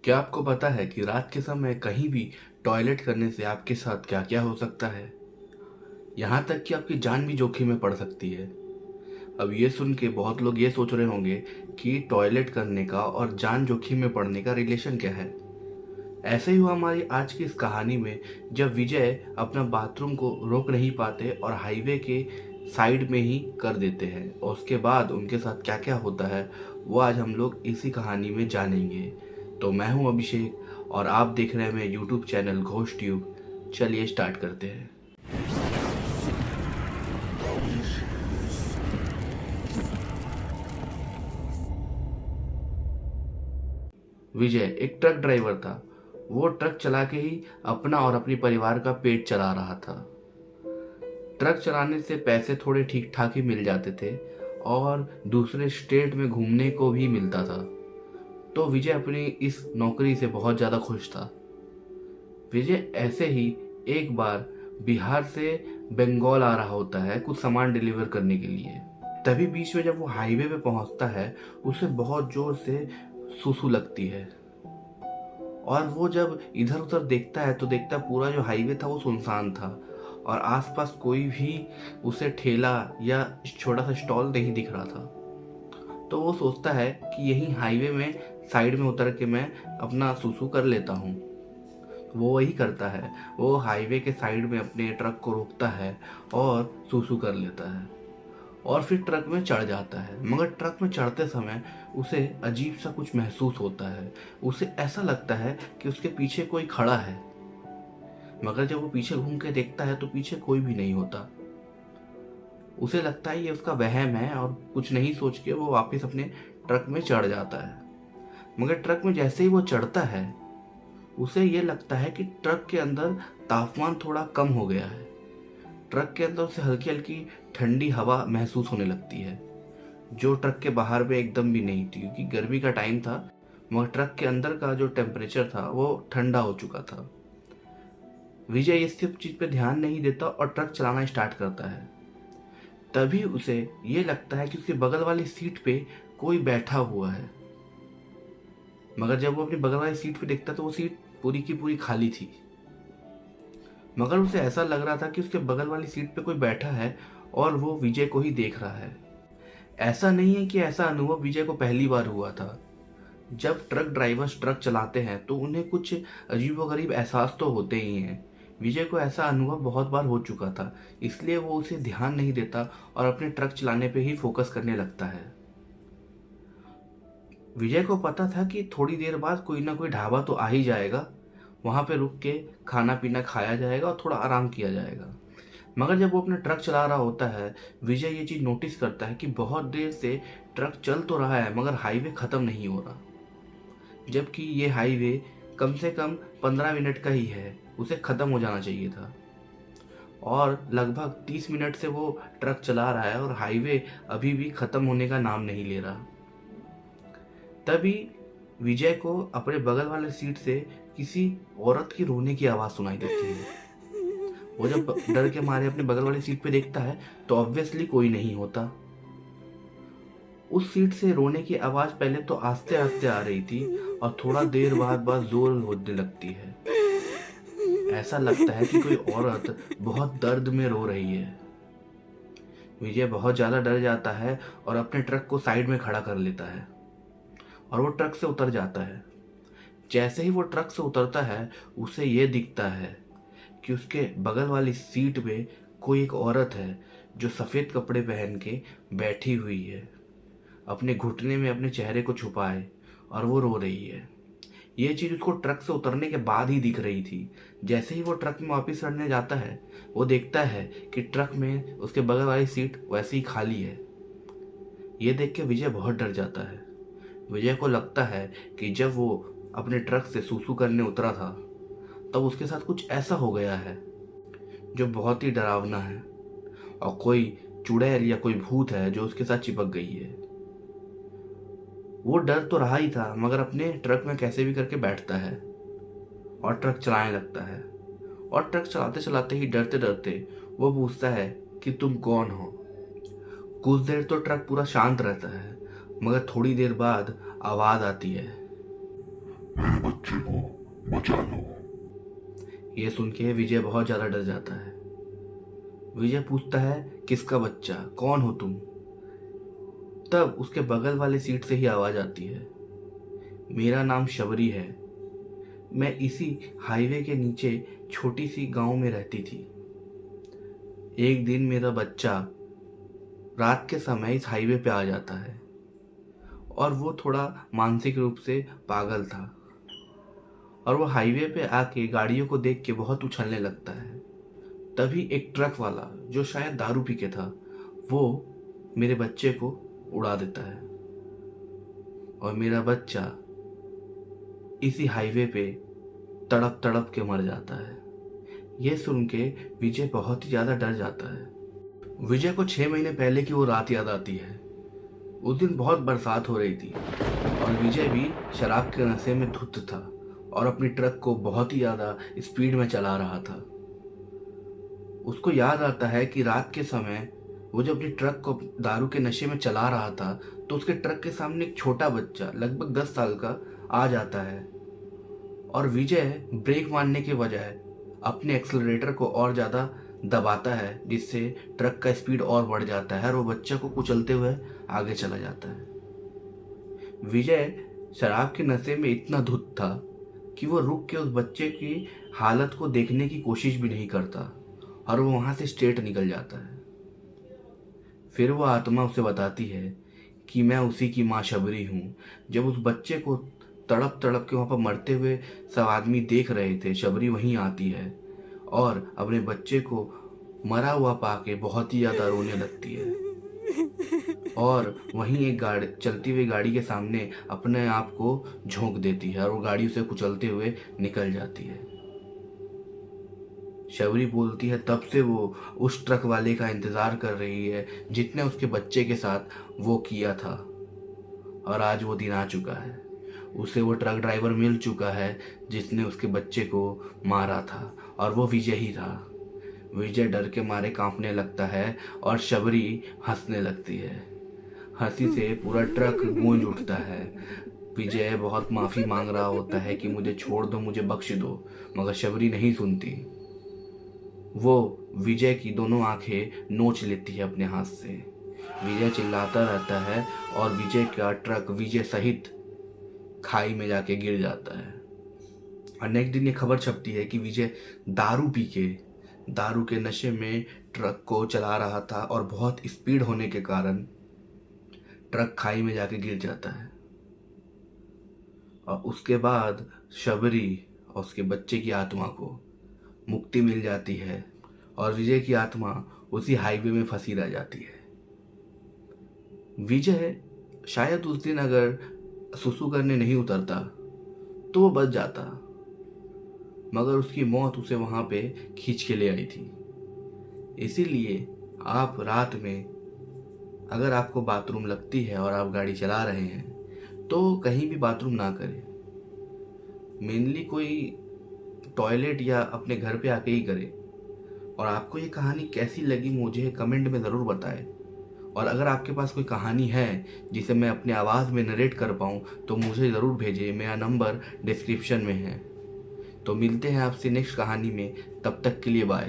क्या आपको पता है कि रात के समय कहीं भी टॉयलेट करने से आपके साथ क्या क्या हो सकता है? यहाँ तक कि आपकी जान भी जोखिम में पड़ सकती है। अब ये सुन के बहुत लोग ये सोच रहे होंगे कि टॉयलेट करने का और जान जोखिम में पड़ने का रिलेशन क्या है। ऐसे ही हुआ हमारी आज की इस कहानी में, जब विजय अपना बाथरूम को रोक नहीं पाते और हाईवे के साइड में ही कर देते हैं, और उसके बाद उनके साथ क्या क्या होता है वो आज हम लोग इसी कहानी में जानेंगे। तो मैं हूं अभिषेक और आप देख रहे हैं मेरे यूट्यूब चैनल घोष ट्यूब। चलिए स्टार्ट करते हैं। विजय एक ट्रक ड्राइवर था। वो ट्रक चला के ही अपना और अपने परिवार का पेट चला रहा था। ट्रक चलाने से पैसे थोड़े ठीक ठाक ही मिल जाते थे और दूसरे स्टेट में घूमने को भी मिलता था। तो विजय अपनी इस नौकरी से बहुत ज़्यादा खुश था। विजय ऐसे ही एक बार बिहार से बंगाल आ रहा होता है कुछ सामान डिलीवर करने के लिए। तभी बीच में जब वो हाईवे पे पहुंचता है, उसे बहुत जोर से सुसु लगती है। और वो जब इधर उधर देखता है तो देखता है पूरा जो हाईवे था वो सुनसान था और आसपास कोई भी उसे ठेला या छोटा सा स्टॉल नहीं दिख रहा था। तो वो सोचता है कि यही हाईवे में साइड में उतर के मैं अपना सुसु कर लेता हूँ। वो वही करता है। वो हाईवे के साइड में अपने ट्रक को रोकता है और सुसु कर लेता है और फिर ट्रक में चढ़ जाता है। मगर ट्रक में चढ़ते समय उसे अजीब सा कुछ महसूस होता है। उसे ऐसा लगता है कि उसके पीछे कोई खड़ा है, मगर जब वो पीछे घूम के देखता है तो पीछे कोई भी नहीं होता। उसे लगता है ये उसका वहम है और कुछ नहीं सोच के वो वापस अपने ट्रक में चढ़ जाता है। मगर ट्रक में जैसे ही वो चढ़ता है, उसे ये लगता है कि ट्रक के अंदर तापमान थोड़ा कम हो गया है। ट्रक के अंदर से हल्की हल्की ठंडी हवा महसूस होने लगती है, जो ट्रक के बाहर में एकदम भी नहीं थी, क्योंकि गर्मी का टाइम था। मगर ट्रक के अंदर का जो टेम्परेचर था वो ठंडा हो चुका था। विजय इस सब चीज पे ध्यान नहीं देता और ट्रक चलाना स्टार्ट करता है। तभी उसे ये लगता है कि उसके बगल वाली सीट पे कोई बैठा हुआ है। मगर जब वो अपनी बगल वाली सीट पे देखता तो वो सीट पूरी की पूरी खाली थी। मगर उसे ऐसा लग रहा था कि उसके बगल वाली सीट पे कोई बैठा है और वो विजय को ही देख रहा है। ऐसा नहीं है कि ऐसा अनुभव विजय को पहली बार हुआ था। जब ट्रक ड्राइवर्स ट्रक चलाते हैं तो उन्हें कुछ अजीबोगरीब एहसास तो होते ही हैं। विजय को ऐसा अनुभव बहुत बार हो चुका था, इसलिए वो उसे ध्यान नहीं देता और अपने ट्रक चलाने पे ही फोकस करने लगता है। विजय को पता था कि थोड़ी देर बाद कोई ना कोई ढाबा तो आ ही जाएगा, वहां पे रुक के खाना पीना खाया जाएगा और थोड़ा आराम किया जाएगा। मगर जब वो अपना ट्रक चला रहा होता है, विजय ये चीज नोटिस करता है कि बहुत देर से ट्रक चल तो रहा है मगर हाईवे खत्म नहीं हो रहा, जबकि ये हाईवे कम से कम 15 मिनट का ही है। उसे खत्म हो जाना चाहिए था और लगभग 30 मिनट से वो ट्रक चला रहा है और हाईवे अभी भी खत्म होने का नाम नहीं ले रहा। तभी विजय को अपने बगल वाले सीट से किसी औरत की रोने की आवाज सुनाई देती है। वो जब डर के मारे अपने बगल वाली सीट पे देखता है तो ऑब्वियसली कोई नहीं होता। उस सीट से रोने की आवाज पहले तो आस्ते आस्ते आ रही थी और थोड़ा देर बाद जोर होने लगती है। ऐसा लगता है कि कोई औरत बहुत दर्द में रो रही है। विजय बहुत ज्यादा डर जाता है और अपने ट्रक को साइड में खड़ा कर लेता है और वो ट्रक से उतर जाता है। जैसे ही वो ट्रक से उतरता है, उसे ये दिखता है कि उसके बगल वाली सीट पे कोई एक औरत है जो सफेद कपड़े पहन के बैठी हुई है, अपने घुटने में अपने चेहरे को छुपाए, और वो रो रही है। ये चीज उसको ट्रक से उतरने के बाद ही दिख रही थी। जैसे ही वो ट्रक में वापस चढ़ने जाता है, वो देखता है कि ट्रक में उसके बगल वाली सीट वैसे ही खाली है। ये देख के विजय बहुत डर जाता है। विजय को लगता है कि जब वो अपने ट्रक से सुसु करने उतरा था तब उसके साथ कुछ ऐसा हो गया है जो बहुत ही डरावना है, और कोई चुड़ैल या कोई भूत है जो उसके साथ चिपक गई है। वो डर तो रहा ही था, मगर अपने ट्रक में कैसे भी करके बैठता है और ट्रक चलाने लगता है। और ट्रक चलाते चलाते ही डरते डरते वो पूछता है कि तुम कौन हो। कुछ देर तो ट्रक पूरा शांत रहता है, मगर थोड़ी देर बाद आवाज आती है। मेरे बच्चे को बचा लो। ये सुन के विजय बहुत ज़्यादा डर जाता है। विजय पूछता है, किसका बच्चा, कौन हो तुम? तब उसके बगल वाले सीट से ही आवाज़ आती है, मेरा नाम शबरी है, मैं इसी हाईवे के नीचे छोटी सी गांव में रहती थी। एक दिन मेरा बच्चा रात के समय इस हाईवे पे आ जाता है और वो थोड़ा मानसिक रूप से पागल था और वो हाईवे पे आके गाड़ियों को देख के बहुत उछलने लगता है। तभी एक ट्रक वाला जो शायद दारू पी के था वो मेरे बच्चे को उड़ा देता है और मेरा बच्चा इसी हाईवे पे तड़प तड़प के मर जाता है। यह सुन के विजय बहुत ही ज़्यादा डर जाता है। विजय को 6 महीने पहले की वो रात याद आती है। उस दिन बहुत बरसात हो रही थी और विजय भी शराब के नशे में धुत था और अपनी ट्रक को बहुत ही ज़्यादा स्पीड में चला रहा था। उसको याद आता है कि रात के समय वो जब अपनी ट्रक को दारू के नशे में चला रहा था तो उसके ट्रक के सामने एक छोटा बच्चा लगभग 10 साल का आ जाता है और विजय ब्रेक मारने के बजाय अपने एक्सेलरेटर को और ज़्यादा दबाता है जिससे ट्रक का स्पीड और बढ़ जाता है और वो बच्चे को कुचलते हुए आगे चला जाता है। विजय शराब के नशे में इतना धुत था कि वो रुक के उस बच्चे की हालत को देखने की कोशिश भी नहीं करता और वो वहाँ से स्ट्रेट निकल जाता है। फिर वो आत्मा उसे बताती है कि मैं उसी की माँ शबरी हूँ। जब उस बच्चे को तड़प तड़प के वहाँ पर मरते हुए सब आदमी देख रहे थे, शबरी वहीं आती है और अपने बच्चे को मरा हुआ पाके बहुत ही ज़्यादा रोने लगती है और वहीं एक चलती हुई गाड़ी के सामने अपने आप को झोंक देती है और वो गाड़ी उसे कुचलते हुए निकल जाती है। शबरी बोलती है तब से वो उस ट्रक वाले का इंतज़ार कर रही है जिसने उसके बच्चे के साथ वो किया था और आज वो दिन आ चुका है। उसे वो ट्रक ड्राइवर मिल चुका है जिसने उसके बच्चे को मारा था और वो विजय ही था। विजय डर के मारे कांपने लगता है और शबरी हंसने लगती है। हंसी से पूरा ट्रक गूंज उठता है। विजय बहुत माफ़ी मांग रहा होता है कि मुझे छोड़ दो, मुझे बख्श दो, मगर शबरी नहीं सुनती। वो विजय की दोनों आंखें नोच लेती है अपने हाथ से। विजय चिल्लाता रहता है और विजय का ट्रक विजय सहित खाई में जाके गिर जाता है। और नेक्स्ट दिन ये खबर छपती है कि विजय दारू के नशे में ट्रक को चला रहा था और बहुत स्पीड होने के कारण ट्रक खाई में जाके गिर जाता है। और उसके बाद शबरी और उसके बच्चे की आत्मा को मुक्ति मिल जाती है और विजय की आत्मा उसी हाईवे में फंसी रह जाती है। विजय शायद उस दिन अगर सुसु करने नहीं उतरता तो वो बच जाता, मगर उसकी मौत उसे वहाँ पे खींच के ले आई थी। इसीलिए आप रात में अगर आपको बाथरूम लगती है और आप गाड़ी चला रहे हैं तो कहीं भी बाथरूम ना करें। मेनली कोई टॉयलेट या अपने घर पे आके ही करें। और आपको ये कहानी कैसी लगी मुझे कमेंट में ज़रूर बताएं। और अगर आपके पास कोई कहानी है जिसे मैं अपने आवाज़ में नरेट कर पाऊँ तो मुझे ज़रूर भेजिए। मेरा नंबर डिस्क्रिप्शन में है। तो मिलते हैं आपसे नेक्स्ट कहानी में, तब तक के लिए बाय।